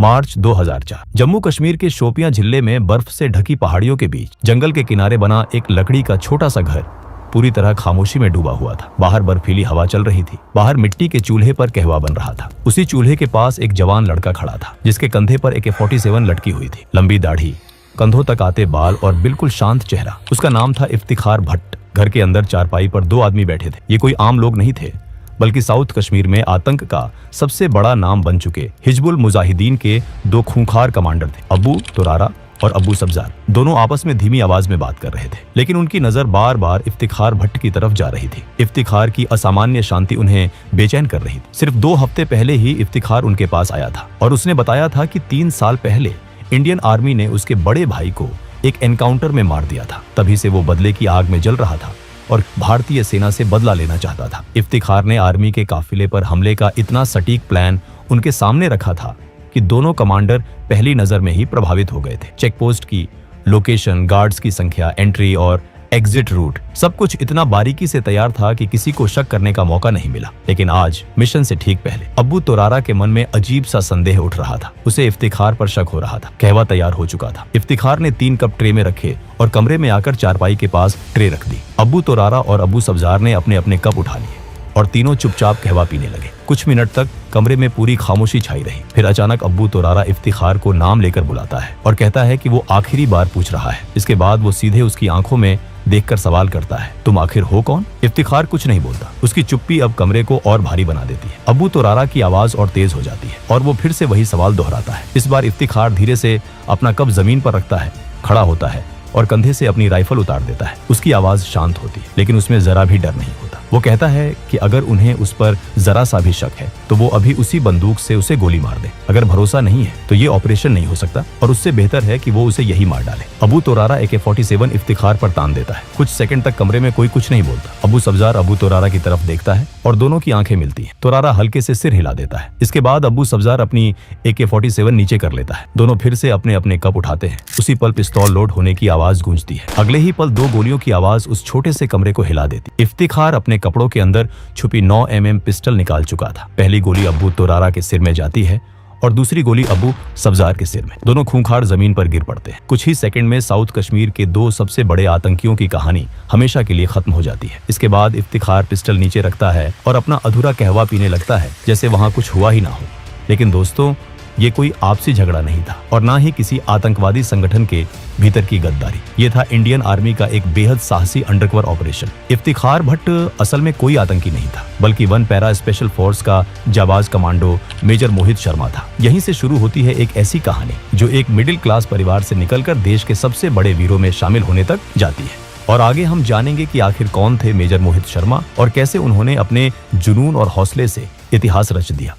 मार्च 2004 जम्मू कश्मीर के शोपियां जिले में बर्फ से ढकी पहाड़ियों के बीच जंगल के किनारे बना एक लकड़ी का छोटा सा घर पूरी तरह खामोशी में डूबा हुआ था। बाहर बर्फीली हवा चल रही थी। बाहर मिट्टी के चूल्हे पर कहवा बन रहा था। उसी चूल्हे के पास एक जवान लड़का खड़ा था जिसके कंधे पर AK-47 लटकी हुई थी। लंबी दाढ़ी, कंधों तक आते बाल और बिल्कुल शांत चेहरा। उसका नाम था इफ्तिखार भट्ट। घर के अंदर चारपाई पर 2 आदमी बैठे थे। ये कोई आम लोग नहीं थे, बल्कि साउथ कश्मीर में आतंक का सबसे बड़ा नाम बन चुके हिजबुल मुजाहिदीन के 2 खूंखार कमांडर थे, अबू तुरारा और अबू सब्जार। दोनों आपस में धीमी आवाज में बात कर रहे थे, लेकिन उनकी नजर बार बार इफ्तिखार भट्ट की तरफ जा रही थी। इफ्तिखार की असामान्य शांति उन्हें बेचैन कर रही थी। सिर्फ 2 हफ्ते पहले ही इफ्तिखार उनके पास आया था और उसने बताया था कि 3 साल पहले इंडियन आर्मी ने उसके बड़े भाई को एक एनकाउंटर में मार दिया था। तभी से वो बदले की आग में जल रहा था और भारतीय सेना से बदला लेना चाहता था। इफ्तिखार ने आर्मी के काफिले पर हमले का इतना सटीक प्लान उनके सामने रखा था कि दोनों कमांडर पहली नजर में ही प्रभावित हो गए थे। चेकपोस्ट की लोकेशन, गार्ड्स की संख्या, एंट्री और एग्जिट रूट, सब कुछ इतना बारीकी से तैयार था कि किसी को शक करने का मौका नहीं मिला। लेकिन आज मिशन से ठीक पहले अबू तुरारा के मन में अजीब सा संदेह उठ रहा था। उसे इफ्तिखार पर शक हो रहा था। कहवा तैयार हो चुका था। इफ्तिखार ने 3 कप ट्रे में रखे और कमरे में आकर चारपाई के पास ट्रे रख दी। अबू तुरारा और अबू सब्जार ने अपने अपने कप उठा लिए और तीनों चुपचाप कहवा पीने लगे। कुछ मिनट तक कमरे में पूरी खामोशी छाई रही। फिर अचानक अबू तुरारा इफ्तिखार को नाम लेकर बुलाता है और कहता है कि वो आखिरी बार पूछ रहा है। इसके बाद वो सीधे उसकी आंखों में देखकर सवाल करता है, तुम आखिर हो कौन? इफ्तिखार कुछ नहीं बोलता। उसकी चुप्पी अब कमरे को और भारी बना देती है। अबू तुरारा की आवाज और तेज हो जाती है और वो फिर से वही सवाल दोहराता है। इस बार इफ्तिखार धीरे से अपना कप जमीन पर रखता है, खड़ा होता है और कंधे से अपनी राइफल उतार देता है। उसकी आवाज शांत होती है, लेकिन उसमें जरा भी डर नहीं होता। वो कहता है कि अगर उन्हें उस पर जरा सा भी शक है तो वो अभी उसी बंदूक से उसे गोली मार दे। अगर भरोसा नहीं है तो ये ऑपरेशन नहीं हो सकता और उससे बेहतर है कि वो उसे यही मार डाले। अबू तुरारा AK-47 इफ्तिखार पर तान देता है। कुछ सेकंड तक कमरे में कोई कुछ नहीं बोलता। अबू सब्जार अबू तुरारा की तरफ देखता है और दोनों की आंखें मिलती हैं। तुरारा हल्के से सिर हिला देता है। इसके बाद अबू सब्जार अपनी AK-47 नीचे कर लेता है। दोनों फिर से अपने अपने कप उठाते हैं। उसी पल पिस्तौल लोड होने की आवाज गूंजती है। अगले ही पल 2 गोलियों की आवाज उस छोटे से कमरे को हिला देती। इफ्तिखार अपने कपड़ों के अंदर छुपी 9 mm पिस्टल निकाल चुका था। पहली गोली अबू तुरारा के सिर में जाती है और दूसरी गोली अबू सब्जार के सिर में। दोनों खूंखार जमीन पर गिर पड़ते हैं। कुछ ही सेकंड में साउथ कश्मीर के 2 सबसे बड़े आतंकियों की कहानी हमेशा के लिए खत्म हो जाती है। इसके बाद इफ्तिखार पिस्टल नीचे रखता है और अपना अधूरा कहवा पीने लगता है, जैसे वहां कुछ हुआ ही ना हो। लेकिन दोस्तों, ये कोई आपसी झगड़ा नहीं था और ना ही किसी आतंकवादी संगठन के भीतर की गद्दारी। ये था इंडियन आर्मी का एक बेहद साहसी अंडरकवर ऑपरेशन। इफ्तिखार भट्ट असल में कोई आतंकी नहीं था, बल्कि 1 पैरा स्पेशल फोर्स का जाबाज कमांडो मेजर मोहित शर्मा था। यहीं से शुरू होती है एक ऐसी कहानी जो एक मिडिल क्लास परिवार से निकलकर देश के सबसे बड़े वीरों में शामिल होने तक जाती है। और आगे हम जानेंगे कि आखिर कौन थे मेजर मोहित शर्मा और कैसे उन्होंने अपने जुनून और हौसले से इतिहास रच दिया।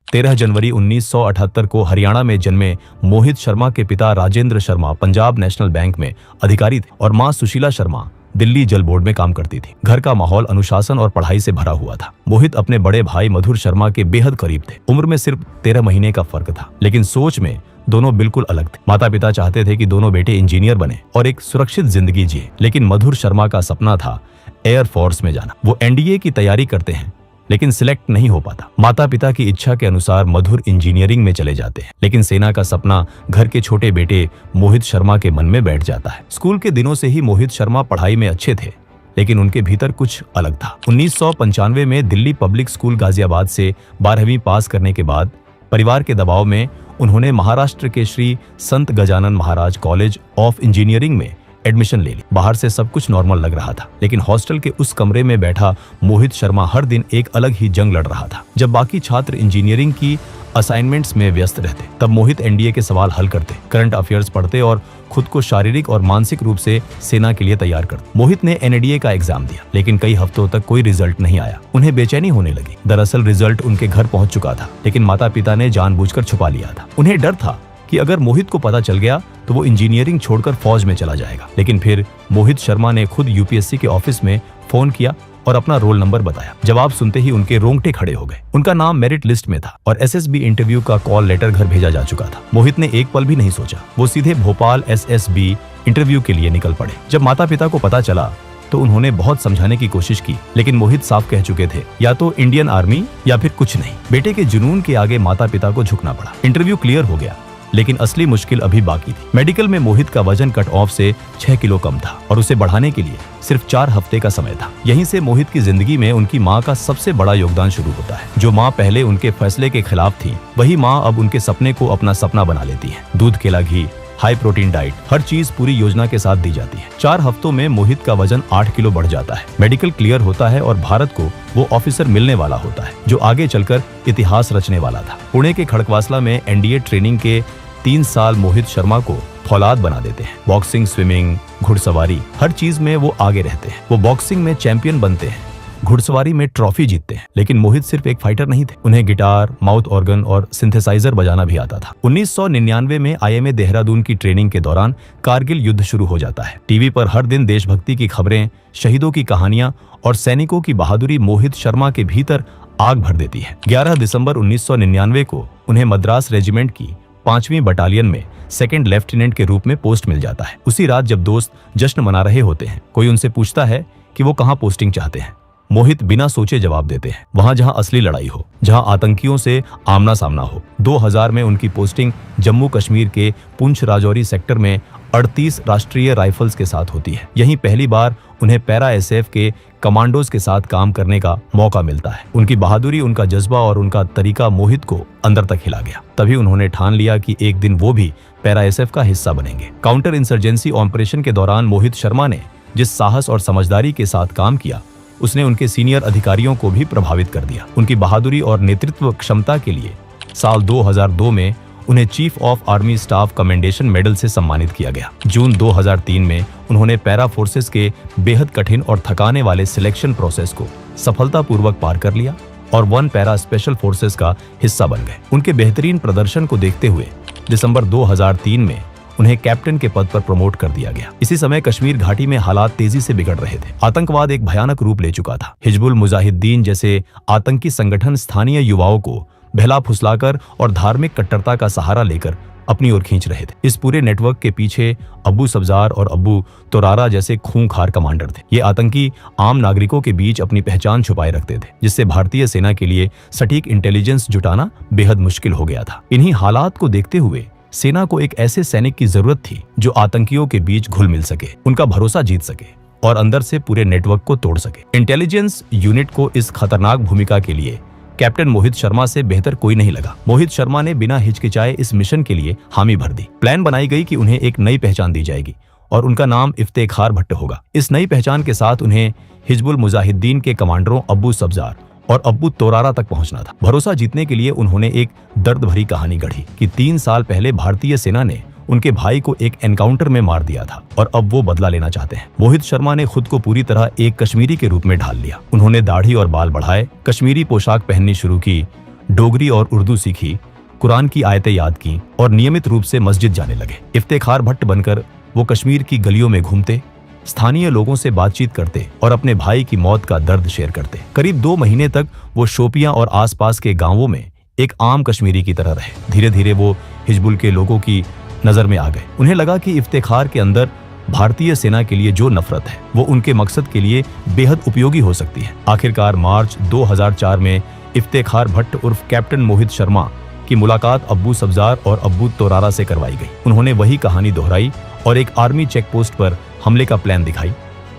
13 जनवरी 1978 को हरियाणा में जन्मे मोहित शर्मा के पिता राजेंद्र शर्मा पंजाब नेशनल बैंक में अधिकारी थे और मां सुशीला शर्मा दिल्ली जल बोर्ड में काम करती थी। घर का माहौल अनुशासन और पढ़ाई से भरा हुआ था। मोहित अपने बड़े भाई मधुर शर्मा के बेहद करीब थे। उम्र में सिर्फ 13 महीने का फर्क था, लेकिन सोच में दोनों बिल्कुल अलग थे। माता पिता चाहते थे कि दोनों बेटे इंजीनियर बने और एक सुरक्षित जिंदगी जिए, लेकिन मधुर शर्मा का सपना था एयर फोर्स में जाना। वो NDA की तैयारी करते हैं, लेकिन सिलेक्ट नहीं हो पाता। माता पिता की इच्छा के अनुसार मधुर इंजीनियरिंग में चले जाते हैं, लेकिन सेना का सपना घर के छोटे बेटे मोहित शर्मा के मन में बैठ जाता है। स्कूल के दिनों से ही मोहित शर्मा पढ़ाई में अच्छे थे, लेकिन उनके भीतर कुछ अलग था। 1995 में दिल्ली पब्लिक स्कूल गाजियाबाद से 12वीं पास करने के बाद परिवार के दबाव में उन्होंने महाराष्ट्र के श्री संत Gajanan Maharaj college of engineering में एडमिशन ले ली। बाहर से सब कुछ नॉर्मल लग रहा था, लेकिन हॉस्टल के उस कमरे में बैठा मोहित शर्मा हर दिन एक अलग ही जंग लड़ रहा था। जब बाकी छात्र इंजीनियरिंग की असाइनमेंट्स में व्यस्त रहते, तब मोहित NDA के सवाल हल करते, करंट अफेयर्स पढ़ते और खुद को शारीरिक और मानसिक रूप से सेना के लिए तैयार करते। मोहित ने NDA का एग्जाम दिया, लेकिन कई हफ्तों तक कोई रिजल्ट नहीं आया। उन्हें बेचैनी होने लगी। दरअसल रिजल्ट उनके घर पहुंच चुका था, लेकिन माता पिता ने जानबूझकर छुपा लिया था। उन्हें डर था कि अगर मोहित को पता चल गया तो वो इंजीनियरिंग छोड़कर फौज में चला जाएगा। लेकिन फिर मोहित शर्मा ने खुद UPSC के ऑफिस में फोन किया और अपना रोल नंबर बताया। जवाब सुनते ही उनके रोंगटे खड़े हो गए। उनका नाम मेरिट लिस्ट में था और SSB इंटरव्यू का कॉल लेटर घर भेजा जा चुका था। मोहित ने एक पल भी नहीं सोचा, वो सीधे भोपाल SSB इंटरव्यू के लिए निकल पड़े। जब माता पिता को पता चला तो उन्होंने बहुत समझाने की कोशिश की, लेकिन मोहित साफ कह चुके थे, या तो इंडियन आर्मी या फिर कुछ नहीं। बेटे के जुनून के आगे माता पिता को झुकना पड़ा। इंटरव्यू क्लियर हो गया, लेकिन असली मुश्किल अभी बाकी थी। मेडिकल में मोहित का वजन कट ऑफ से 6 किलो कम था और उसे बढ़ाने के लिए सिर्फ 4 हफ्ते का समय था। यहीं से मोहित की जिंदगी में उनकी माँ का सबसे बड़ा योगदान शुरू होता है। जो माँ पहले उनके फैसले के खिलाफ थी, वही माँ अब उनके सपने को अपना सपना बना लेती है। दूध, केला, घी, हाई प्रोटीन डाइट, हर चीज पूरी योजना के साथ दी जाती है। 4 हफ्तों में मोहित का वजन 8 किलो बढ़ जाता है। मेडिकल क्लियर होता है और भारत को वो ऑफिसर मिलने वाला होता है जो आगे चलकर इतिहास रचने वाला था। पुणे के खड़कवासला में एनडीए ट्रेनिंग के 3 साल मोहित शर्मा को फौलाद बना देते हैं। बॉक्सिंग, स्विमिंग, घुड़सवारी, हर चीज में वो आगे रहते हैं। वो बॉक्सिंग में चैंपियन बनते हैं, घुड़सवारी में ट्रॉफी जीतते हैं। लेकिन मोहित सिर्फ एक फाइटर नहीं थे, उन्हें गिटार, माउथ ऑर्गन और सिंथेसाइजर बजाना भी आता था। 1999 में आईएमए देहरादून की ट्रेनिंग के दौरान कारगिल युद्ध शुरू हो जाता है। टीवी पर हर दिन देशभक्ति की खबरें, शहीदों की कहानियां और सैनिकों की बहादुरी मोहित शर्मा के भीतर आग भर देती है। 11 दिसंबर 1999 को उन्हें मद्रास रेजिमेंट की 5वीं बटालियन में 2nd लेफ्टिनेंट के रूप में पोस्ट मिल जाता है। उसी रात जब दोस्त जश्न मना रहे होते हैं, कोई उनसे पूछता है कि वो कहाँ पोस्टिंग चाहते हैं। मोहित बिना सोचे जवाब देते हैं, वहां जहां असली लड़ाई हो, जहां आतंकियों से आमना सामना हो। 2000 में उनकी पोस्टिंग जम्मू कश्मीर के पुंछ राजौरी सेक्टर में 38 राष्ट्रीय राइफल्स के साथ होती है। यहीं पहली बार उन्हें पैरा एसएफ के कमांडोज के साथ काम करने का मौका मिलता है। उनकी बहादुरी, उनका जज्बा और उनका तरीका मोहित को अंदर तक हिला गया। तभी उन्होंने ठान लिया कि एक दिन वो भी पैरा एसएफ का हिस्सा बनेंगे। काउंटर इंसर्जेंसी ऑपरेशन के दौरान मोहित शर्मा ने जिस साहस और समझदारी के साथ काम किया, उसने उनके सीनियर अधिकारियों को भी प्रभावित कर दिया। उनकी बहादुरी और नेतृत्व क्षमता के लिए साल 2002 में उन्हें chief of army staff commendation medal से सम्मानित किया गया। जून 2003 में उन्होंने पैरा फोर्सेस के बेहद कठिन और थकाने वाले सिलेक्शन प्रोसेस को सफलतापूर्वक पार कर लिया और 1 पैरा स्पेशल फोर्सेस का हिस्सा बन गए। उनके बेहतरीन प्रदर्शन को देखते हुए दिसंबर 2003 में उन्हें कैप्टन के पद पर प्रमोट कर दिया गया। इसी समय कश्मीर घाटी में हालात तेजी से बिगड़ रहे थे। आतंकवाद एक भयानक रूप ले चुका था। हिजबुल मुजाहिदीन जैसे आतंकी संगठन स्थानीय युवाओं को बहला फुसलाकर और धार्मिक कट्टरता का सहारा लेकर अपनी ओर खींच रहे थे। इस पूरे नेटवर्क के पीछे अब्बू सब्जार और अब्बू तोरारा जैसे खूंखार कमांडर थे। ये आतंकी आम नागरिकों के बीच अपनी पहचान छुपाए रखते थे, जिससे भारतीय सेना के लिए सटीक इंटेलिजेंस जुटाना बेहद मुश्किल हो गया था। इन्हीं हालात को देखते हुए सेना को एक ऐसे सैनिक की जरूरत थी जो आतंकियों के बीच घुल मिल सके, उनका भरोसा जीत सके और अंदर से पूरे नेटवर्क को तोड़ सके। इंटेलिजेंस यूनिट को इस खतरनाक भूमिका के लिए कैप्टन मोहित शर्मा से बेहतर कोई नहीं लगा। मोहित शर्मा ने बिना हिचकिचाए इस मिशन के लिए हामी भर दी। प्लान बनाई गई कि उन्हें एक नई पहचान दी जाएगी और उनका नाम इफ्तेखार भट्ट होगा। इस नई पहचान के साथ उन्हें हिजबुल मुजाहिदीन के कमांडरों अब्बू सब्जार और अब्बू तोरारा तक पहुंचना था। भरोसा जीतने के लिए उन्होंने एक दर्द भरी कहानी गढ़ी कि 3 साल पहले भारतीय सेना ने उनके भाई को एक एनकाउंटर में मार दिया था और अब वो बदला लेना चाहते हैं। मोहित शर्मा ने खुद को पूरी तरह एक कश्मीरी के रूप में ढाल लिया। उन्होंने दाढ़ी और बाल बढ़ाए, कश्मीरी पोशाक पहननी शुरू की, डोगरी और उर्दू सीखी, कुरान की आयतें याद की और नियमित रूप से मस्जिद जाने लगे। इफ्तेखार भट्ट बनकर वो कश्मीर की गलियों में घूमते, स्थानीय लोगों से बातचीत करते और अपने भाई की मौत का दर्द शेयर करते। करीब 2 महीने तक वो शोपियां और आसपास के गांवों में एक आम कश्मीरी की तरह रहे। धीरे धीरे वो हिजबुल के लोगों की नजर में आ गए। उन्हें लगा कि इफ्तेखार के अंदर भारतीय सेना के लिए जो नफरत है वो उनके मकसद के लिए बेहद उपयोगी हो सकती है। आखिरकार मार्च 2004 में इफ्तेखार भट्ट उर्फ कैप्टन मोहित शर्मा की मुलाकात अब्बू सब्जार और अब्बू तोरारा से करवाई गई। उन्होंने वही कहानी दोहराई और एक आर्मी चेक पोस्ट पर हमले का प्लान दिखाई,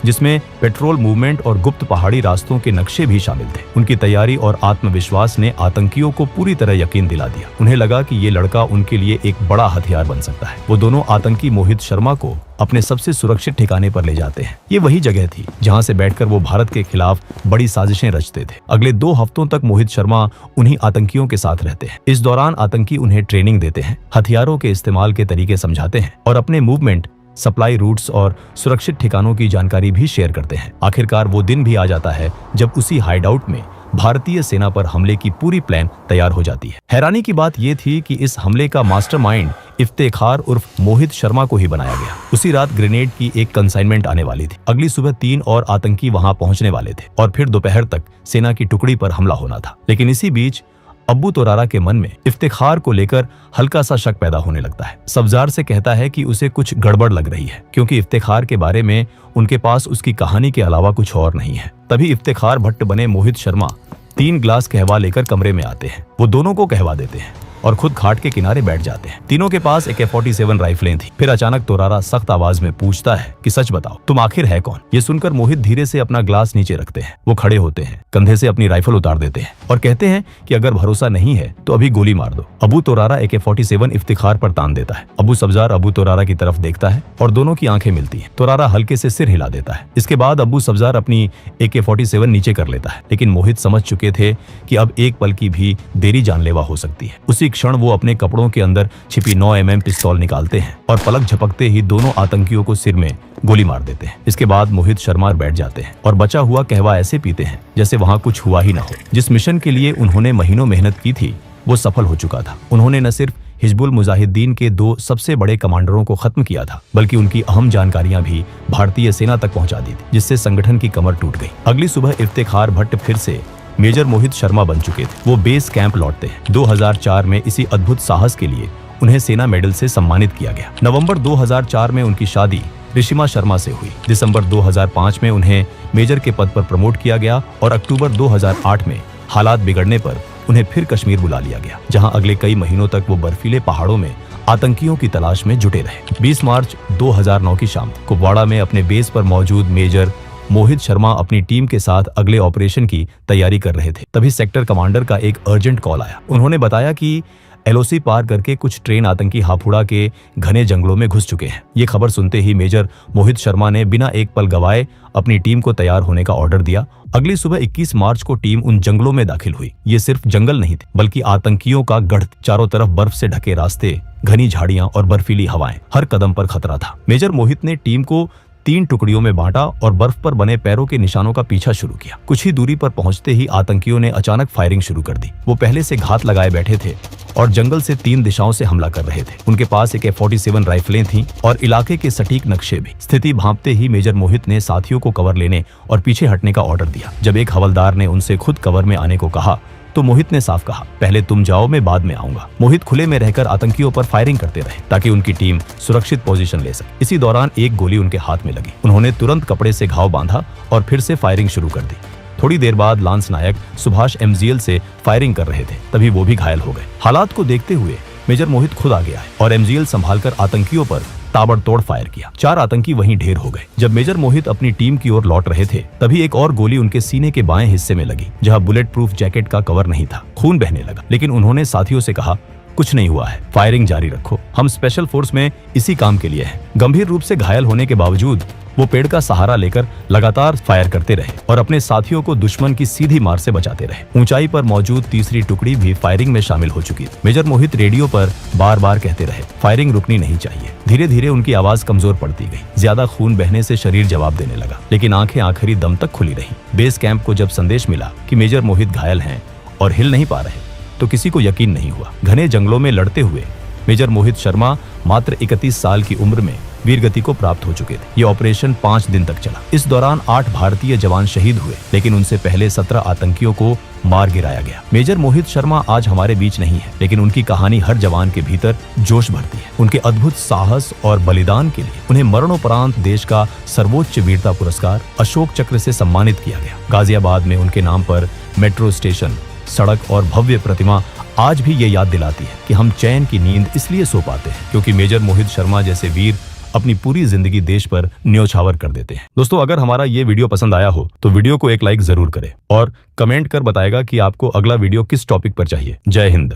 जिसमें पेट्रोल मूवमेंट और गुप्त पहाड़ी रास्तों के नक्शे भी शामिल थे। उनकी तैयारी और आत्मविश्वास ने आतंकियों को पूरी तरह यकीन दिला दिया। उन्हें लगा कि ये लड़का उनके लिए एक बड़ा हथियार बन सकता है। वो दोनों आतंकी मोहित शर्मा को अपने सबसे सुरक्षित ठिकाने पर ले जाते हैं। ये वही जगह थी जहां से बैठकर वो भारत के खिलाफ बड़ी साजिशें रचते थे। अगले 2 हफ्तों तक मोहित शर्मा उन्हीं आतंकियों के साथ रहते हैं। इस दौरान आतंकी उन्हें ट्रेनिंग देते हैं, हथियारों के इस्तेमाल के तरीके समझाते हैं और अपने मूवमेंट, सप्लाई रूट्स और सुरक्षित ठिकानों की जानकारी भी शेयर करते हैं। आखिरकार वो दिन भी आ जाता है जब उसी हाइडआउट में भारतीय सेना पर हमले की पूरी प्लान तैयार हो जाती है। हैरानी की बात यह थी कि इस हमले का मास्टरमाइंड इफ्तेखार उर्फ मोहित शर्मा को ही बनाया गया। उसी रात ग्रेनेड की एक कंसाइनमेंट आने वाली थी। अगली सुबह 3 और आतंकी वहां पहुंचने वाले थे और फिर दोपहर तक सेना की टुकड़ी पर हमला होना था। लेकिन इसी बीच अब्बू तोरारा के मन में इफ्तिखार को लेकर हल्का सा शक पैदा होने लगता है। सब्जार से कहता है कि उसे कुछ गड़बड़ लग रही है, क्योंकि इफ्तिखार के बारे में उनके पास उसकी कहानी के अलावा कुछ और नहीं है। तभी इफ्तिखार भट्ट बने मोहित शर्मा 3 ग्लास कहवा लेकर कमरे में आते हैं। वो दोनों को कहवा देते हैं और खुद खाट के किनारे बैठ जाते हैं। तीनों के पास AK-47 राइफलें थी। फिर अचानक तोरारा सख्त आवाज में पूछता है कि सच बताओ, तुम आखिर है कौन? ये सुनकर मोहित धीरे से अपना ग्लास नीचे रखते हैं। वो खड़े होते हैं, कंधे से अपनी राइफल उतार देते हैं और कहते हैं कि अगर भरोसा नहीं है तो अभी गोली मार दो। अबू तोरारा AK-47 इफ्तिखार पर तान देता है। अबू सब्जार अबू तोरारा की तरफ देखता है और दोनों की आंखें मिलती हैं। तोरारा हल्के से सिर हिला देता है। इसके बाद अबू सब्जार अपनी AK-47 नीचे कर लेता है, लेकिन मोहित समझ चुके थे कि अब एक पल की भी देरी जानलेवा हो सकती है। उसी क्षण वो अपने कपड़ों के अंदर छिपी 9mm पिस्तौल निकालते हैं और पलक झपकते ही दोनों आतंकियों को सिर में गोली मार देते हैं। इसके बाद मोहित शर्मा बैठ जाते हैं और बचा हुआ कहवा ऐसे पीते हैं जैसे वहां कुछ हुआ ही न हो। जिस मिशन के लिए उन्होंने महीनों मेहनत की थी वो सफल हो चुका था। उन्होंने न सिर्फ हिजबुल मुजाहिदीन के 2 सबसे बड़े कमांडरों को खत्म किया था, बल्कि उनकी अहम जानकारियां भी भारतीय सेना तक पहुंचा दी थी, जिससे संगठन की कमर टूट गई। अगली सुबह इफ्तिखार भट्ट फिर से मेजर मोहित शर्मा बन चुके थे। वो बेस कैंप लौटते हैं। 2004 में इसी अद्भुत साहस के लिए उन्हें सेना मेडल से सम्मानित किया गया। नवंबर 2004 में उनकी शादी ऋषिमा शर्मा से हुई। दिसंबर 2005 में उन्हें मेजर के पद पर प्रमोट किया गया और अक्टूबर 2008 में हालात बिगड़ने पर उन्हें फिर कश्मीर बुला लिया गया, जहां अगले कई महीनों तक वो बर्फीले पहाड़ों में आतंकियों की तलाश में जुटे रहे। 20 मार्च 2009 की शाम कुपवाड़ा में अपने बेस पर मौजूद मेजर मोहित शर्मा अपनी टीम के साथ अगले ऑपरेशन की तैयारी कर रहे थे। तभी सेक्टर कमांडर का एक अर्जेंट कॉल आया। उन्होंने बताया कि LOC पार करके कुछ ट्रेन आतंकी हापुड़ा के घने जंगलों में घुस चुके हैं। ये खबर सुनते ही मेजर मोहित शर्मा ने बिना एक पल गवाए अपनी टीम को तैयार होने का ऑर्डर दिया। अगली सुबह 21 मार्च को टीम उन जंगलों में दाखिल हुई। ये सिर्फ जंगल नहीं थे, बल्कि आतंकियों का गढ़। चारों तरफ बर्फ से ढके रास्ते, घनी झाड़ियां और बर्फीली हवाएं, हर कदम पर खतरा था। मेजर मोहित ने टीम को 3 टुकड़ियों में बांटा और बर्फ पर बने पैरों के निशानों का पीछा शुरू किया। कुछ ही दूरी पर पहुंचते ही आतंकियों ने अचानक फायरिंग शुरू कर दी। वो पहले से घात लगाए बैठे थे और जंगल से 3 दिशाओं से हमला कर रहे थे। उनके पास AK-47 राइफलें थीं और इलाके के सटीक नक्शे भी। स्थिति भांपते ही मेजर मोहित ने साथियों को कवर लेने और पीछे हटने का ऑर्डर दिया। जब एक हवलदार ने उनसे खुद कवर में आने को कहा तो मोहित ने साफ कहा, पहले तुम जाओ, मैं बाद में आऊंगा। मोहित खुले में रहकर आतंकियों पर फायरिंग करते रहे ताकि उनकी टीम सुरक्षित पोजीशन ले सके। इसी दौरान एक गोली उनके हाथ में लगी। उन्होंने तुरंत कपड़े से घाव बांधा और फिर से फायरिंग शुरू कर दी। थोड़ी देर बाद लांस नायक सुभाष MGL से फायरिंग कर रहे थे, तभी वो भी घायल हो गए। हालात को देखते हुए मेजर मोहित खुद आ गया और MGL संभालकर आतंकियों पर ताबड़तोड़ फायर किया। 4 आतंकी वहीं ढेर हो गए। जब मेजर मोहित अपनी टीम की ओर लौट रहे थे, तभी एक और गोली उनके सीने के बाएं हिस्से में लगी, जहां बुलेट प्रूफ जैकेट का कवर नहीं था। खून बहने लगा, लेकिन उन्होंने साथियों से कहा, कुछ नहीं हुआ है, फायरिंग जारी रखो, हम स्पेशल फोर्स में इसी काम के लिए हैं। गंभीर रूप से घायल होने के बावजूद वो पेड़ का सहारा लेकर लगातार फायर करते रहे और अपने साथियों को दुश्मन की सीधी मार से बचाते रहे। ऊंचाई पर मौजूद तीसरी टुकड़ी भी फायरिंग में शामिल हो चुकी थी। मेजर मोहित रेडियो पर बार बार कहते रहे, फायरिंग रुकनी नहीं चाहिए। धीरे धीरे उनकी आवाज कमजोर पड़ती गई। ज्यादा खून बहने से शरीर जवाब देने लगा, लेकिन आंखें आखिरी दम तक खुली रही। बेस कैंप को जब संदेश मिला कि मेजर मोहित घायल हैं और हिल नहीं पा रहे, तो किसी को यकीन नहीं हुआ। घने जंगलों में लड़ते हुए मेजर मोहित शर्मा मात्र 31 साल की उम्र में वीरगति को प्राप्त हो चुके थे। ये ऑपरेशन 5 दिन तक चला। इस दौरान 8 भारतीय जवान शहीद हुए, लेकिन उनसे पहले 17 आतंकियों को मार गिराया गया। मेजर मोहित शर्मा आज हमारे बीच नहीं है, लेकिन उनकी कहानी हर जवान के भीतर जोश भरती है। उनके अद्भुत साहस और बलिदान के लिए उन्हें मरणोपरांत देश का सर्वोच्च वीरता पुरस्कार अशोक चक्र से सम्मानित किया गया। गाजियाबाद में उनके नाम पर मेट्रो स्टेशन, सड़क और भव्य प्रतिमा आज भी ये याद दिलाती है कि हम चैन की नींद इसलिए सो पाते हैं क्योंकि मेजर मोहित शर्मा जैसे वीर अपनी पूरी जिंदगी देश पर न्योछावर कर देते हैं। दोस्तों, अगर हमारा ये वीडियो पसंद आया हो तो वीडियो को एक लाइक जरूर करें और कमेंट कर बताएगा कि आपको अगला वीडियो किस टॉपिक पर चाहिए। जय हिंद।